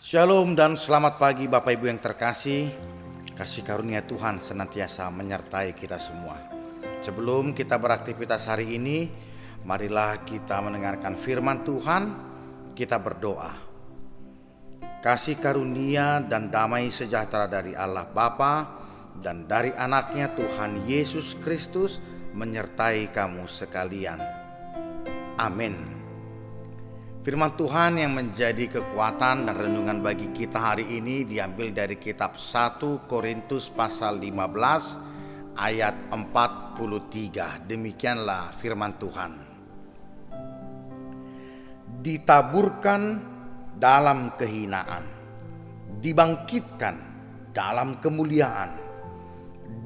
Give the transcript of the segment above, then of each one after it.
Shalom dan selamat pagi Bapak Ibu yang terkasih. Kasih karunia Tuhan senantiasa menyertai kita semua. Sebelum kita beraktivitas hari ini, marilah kita mendengarkan firman Tuhan. Kita berdoa. Kasih karunia dan damai sejahtera dari Allah Bapa dan dari anaknya Tuhan Yesus Kristus menyertai kamu sekalian. Amin. Firman Tuhan yang menjadi kekuatan dan renungan bagi kita hari ini diambil dari kitab 1 Korintus pasal 15 ayat 43. Demikianlah firman Tuhan. Ditaburkan dalam kehinaan, dibangkitkan dalam kemuliaan,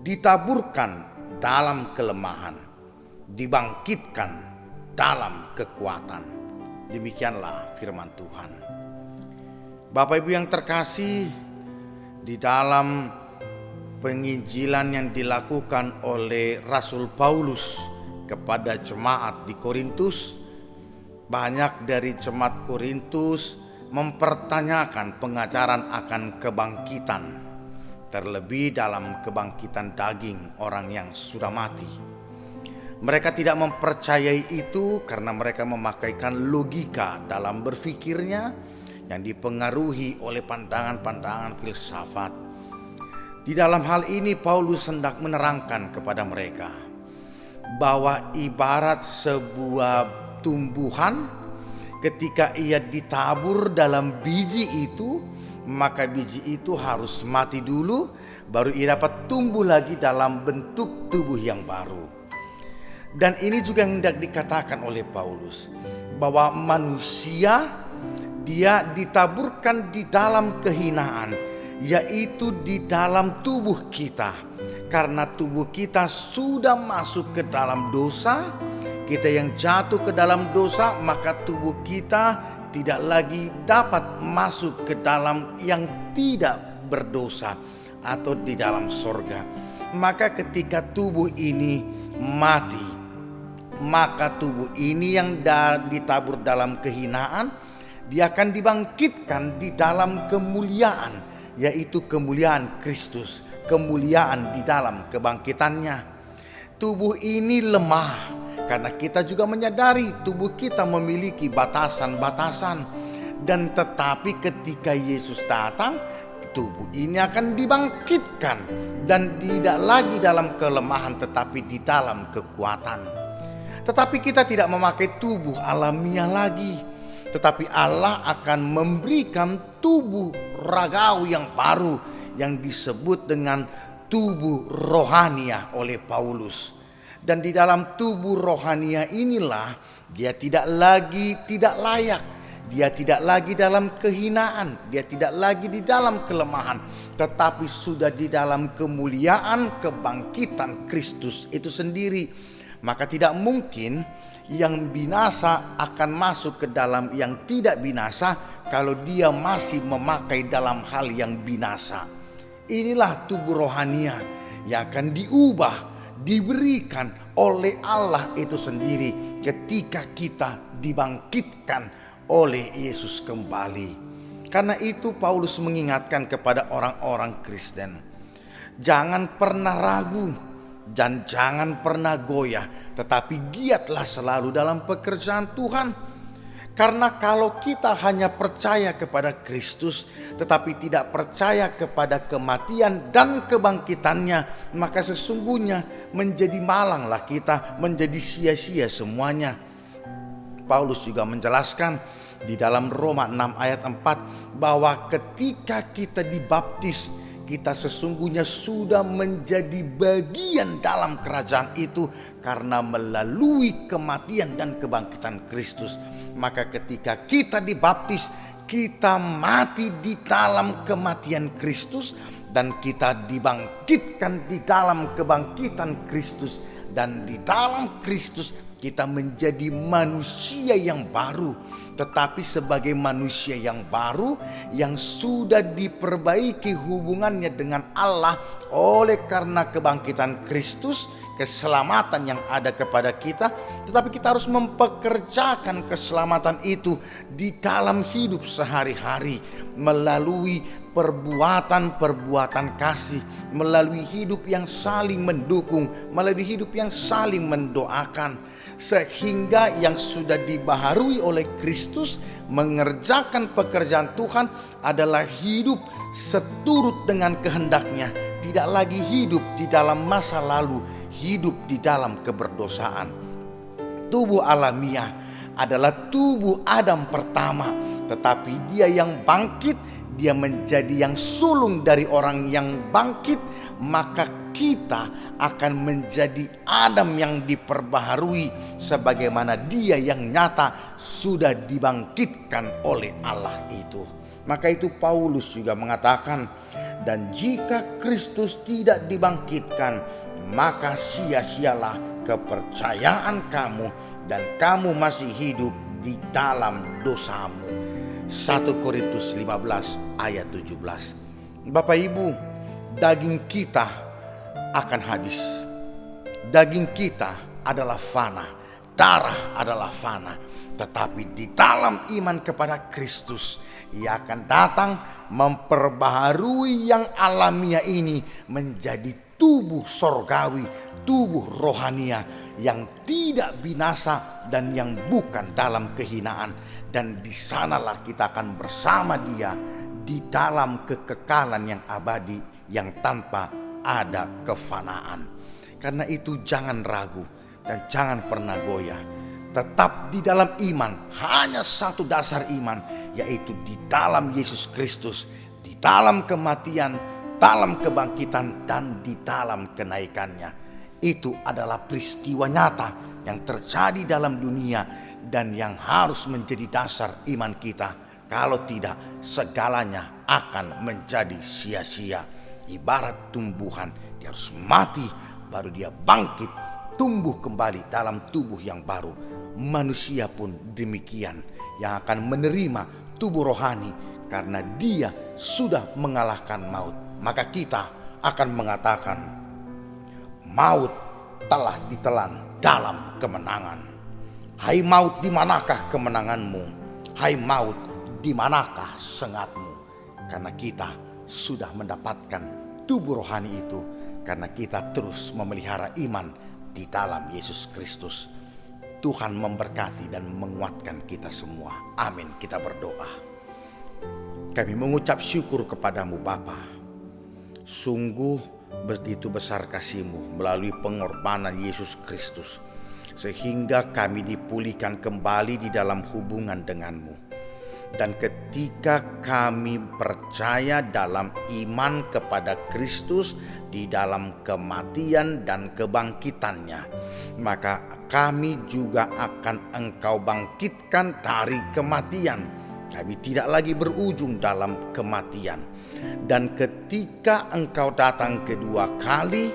ditaburkan dalam kelemahan, dibangkitkan dalam kekuatan. Demikianlah firman Tuhan. Bapak Ibu yang terkasih, di dalam penginjilan yang dilakukan oleh Rasul Paulus kepada jemaat di Korintus, banyak dari jemaat Korintus mempertanyakan pengajaran akan kebangkitan, terlebih dalam kebangkitan daging orang yang sudah mati. Mereka tidak mempercayai itu karena mereka memakaikan logika dalam berfikirnya yang dipengaruhi oleh pandangan-pandangan filsafat. Di dalam hal ini Paulus hendak menerangkan kepada mereka bahwa ibarat sebuah tumbuhan, ketika ia ditabur dalam biji itu, maka biji itu harus mati dulu, baru ia dapat tumbuh lagi dalam bentuk tubuh yang baru. Dan ini juga yang hendak dikatakan oleh Paulus, bahwa manusia dia ditaburkan di dalam kehinaan, yaitu di dalam tubuh kita. Karena tubuh kita sudah masuk ke dalam dosa, kita yang jatuh ke dalam dosa, maka tubuh kita tidak lagi dapat masuk ke dalam yang tidak berdosa atau di dalam sorga. Maka ketika tubuh ini mati, maka tubuh ini yang ditabur dalam kehinaan, dia akan dibangkitkan di dalam kemuliaan, yaitu kemuliaan Kristus, kemuliaan di dalam kebangkitannya. Tubuh ini lemah karena kita juga menyadari tubuh kita memiliki batasan-batasan, dan tetapi ketika Yesus datang, tubuh ini akan dibangkitkan dan tidak lagi dalam kelemahan tetapi di dalam kekuatan. Tetapi kita tidak memakai tubuh alamiah lagi, tetapi Allah akan memberikan tubuh ragawi yang baru yang disebut dengan tubuh rohania oleh Paulus. Dan di dalam tubuh rohania inilah dia tidak lagi tidak layak, dia tidak lagi dalam kehinaan, dia tidak lagi di dalam kelemahan, tetapi sudah di dalam kemuliaan kebangkitan Kristus itu sendiri. Maka tidak mungkin yang binasa akan masuk ke dalam yang tidak binasa kalau dia masih memakai dalam hal yang binasa. Inilah tubuh rohania yang akan diubah, diberikan oleh Allah itu sendiri ketika kita dibangkitkan oleh Yesus kembali. Karena itu Paulus mengingatkan kepada orang-orang Kristen, jangan pernah ragu dan jangan pernah goyah, tetapi giatlah selalu dalam pekerjaan Tuhan. Karena kalau kita hanya percaya kepada Kristus tetapi tidak percaya kepada kematian dan kebangkitannya, maka sesungguhnya menjadi malanglah kita, menjadi sia-sia semuanya. Paulus juga menjelaskan di dalam Roma 6 ayat 4 bahwa ketika kita dibaptis, kita sesungguhnya sudah menjadi bagian dalam kerajaan itu karena melalui kematian dan kebangkitan Kristus. Maka ketika kita dibaptis, kita mati di dalam kematian Kristus dan kita dibangkitkan di dalam kebangkitan Kristus. Dan di dalam Kristus Kita menjadi manusia yang baru, tetapi sebagai manusia yang baru yang sudah diperbaiki hubungannya dengan Allah oleh karena kebangkitan Kristus, keselamatan yang ada kepada kita. Tetapi kita harus mempekerjakan keselamatan itu di dalam hidup sehari-hari melalui perbuatan-perbuatan kasih, melalui hidup yang saling mendukung, melalui hidup yang saling mendoakan, sehingga yang sudah dibaharui oleh Kristus mengerjakan pekerjaan Tuhan adalah hidup seturut dengan kehendaknya, tidak lagi hidup di dalam masa lalu, hidup di dalam keberdosaan. Tubuh alamiah adalah tubuh Adam pertama, tetapi dia yang bangkit, dia menjadi yang sulung dari orang yang bangkit, maka kita akan menjadi Adam yang diperbaharui sebagaimana dia yang nyata sudah dibangkitkan oleh Allah itu. Maka itu Paulus juga mengatakan, dan jika Kristus tidak dibangkitkan, maka sia-sialah kepercayaan kamu dan kamu masih hidup di dalam dosamu. 1 Korintus 15 ayat 17. Bapak Ibu, daging kita akan habis. Daging kita adalah fana, darah adalah fana. Tetapi di dalam iman kepada Kristus, Ia akan datang memperbaharui yang alamiah ini menjadi tubuh sorgawi, tubuh rohania yang tidak binasa dan yang bukan dalam kehinaan. Dan di sanalah kita akan bersama Dia di dalam kekekalan yang abadi yang tanpa ada kefanaan. Karena itu jangan ragu dan jangan pernah goyah. Tetap di dalam iman, hanya satu dasar iman, yaitu di dalam Yesus Kristus, di dalam kematian, dalam kebangkitan, dan di dalam kenaikannya. Itu adalah peristiwa nyata yang terjadi dalam dunia dan yang harus menjadi dasar iman kita. Kalau tidak, segalanya akan menjadi sia-sia. Ibarat tumbuhan, dia harus mati baru dia bangkit, tumbuh kembali dalam tubuh yang baru. Manusia pun demikian, yang akan menerima tubuh rohani karena dia sudah mengalahkan maut. Maka kita akan mengatakan, maut telah ditelan dalam kemenangan. Hai maut, di manakah kemenanganmu? Hai maut, di manakah sengatmu? Karena kita sudah mendapatkan tubuh rohani itu, karena kita terus memelihara iman di dalam Yesus Kristus. Tuhan memberkati dan menguatkan kita semua. Amin. Kita berdoa. Kami mengucap syukur kepadamu Bapa. Sungguh begitu besar kasih-Mu melalui pengorbanan Yesus Kristus, sehingga kami dipulihkan kembali di dalam hubungan denganmu. Dan ketika kami percaya dalam iman kepada Kristus di dalam kematian dan kebangkitannya, maka kami juga akan Engkau bangkitkan dari kematian. Kami tidak lagi berujung dalam kematian. Dan ketika Engkau datang kedua kali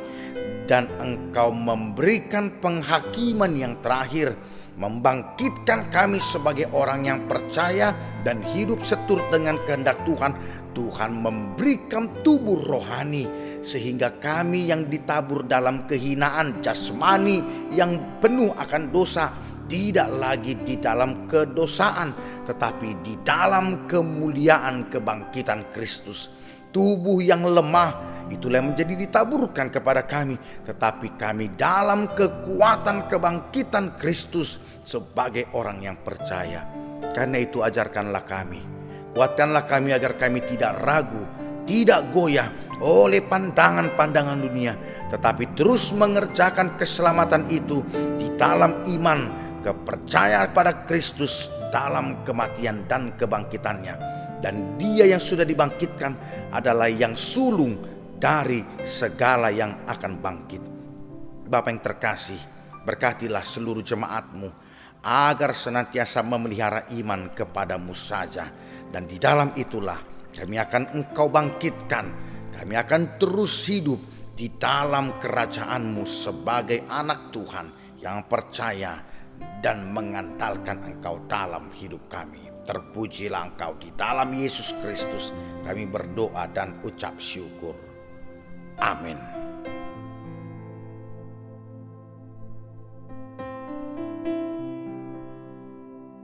dan Engkau memberikan penghakiman yang terakhir, membangkitkan kami sebagai orang yang percaya dan hidup seturut dengan kehendak Tuhan, Tuhan memberikan tubuh rohani sehingga kami yang ditabur dalam kehinaan jasmani yang penuh akan dosa tidak lagi di dalam kedosaan, tetapi di dalam kemuliaan kebangkitan Kristus. Tubuh yang lemah itulah yang menjadi ditaburkan kepada kami, tetapi kami dalam kekuatan kebangkitan Kristus sebagai orang yang percaya. Karena itu ajarkanlah kami, kuatkanlah kami agar kami tidak ragu, tidak goyah oleh pandangan-pandangan dunia, tetapi terus mengerjakan keselamatan itu di dalam iman, kepercayaan pada Kristus dalam kematian dan kebangkitannya. Dan Dia yang sudah dibangkitkan adalah yang sulung dari segala yang akan bangkit. Bapa yang terkasih, berkatilah seluruh jemaat-Mu agar senantiasa memelihara iman kepadamu saja. Dan di dalam itulah kami akan Engkau bangkitkan. Kami akan terus hidup di dalam kerajaan-Mu sebagai anak Tuhan yang percaya dan mengantalkan Engkau dalam hidup kami. Terpujilah Engkau di dalam Yesus Kristus. Kami berdoa dan ucap syukur. Amin.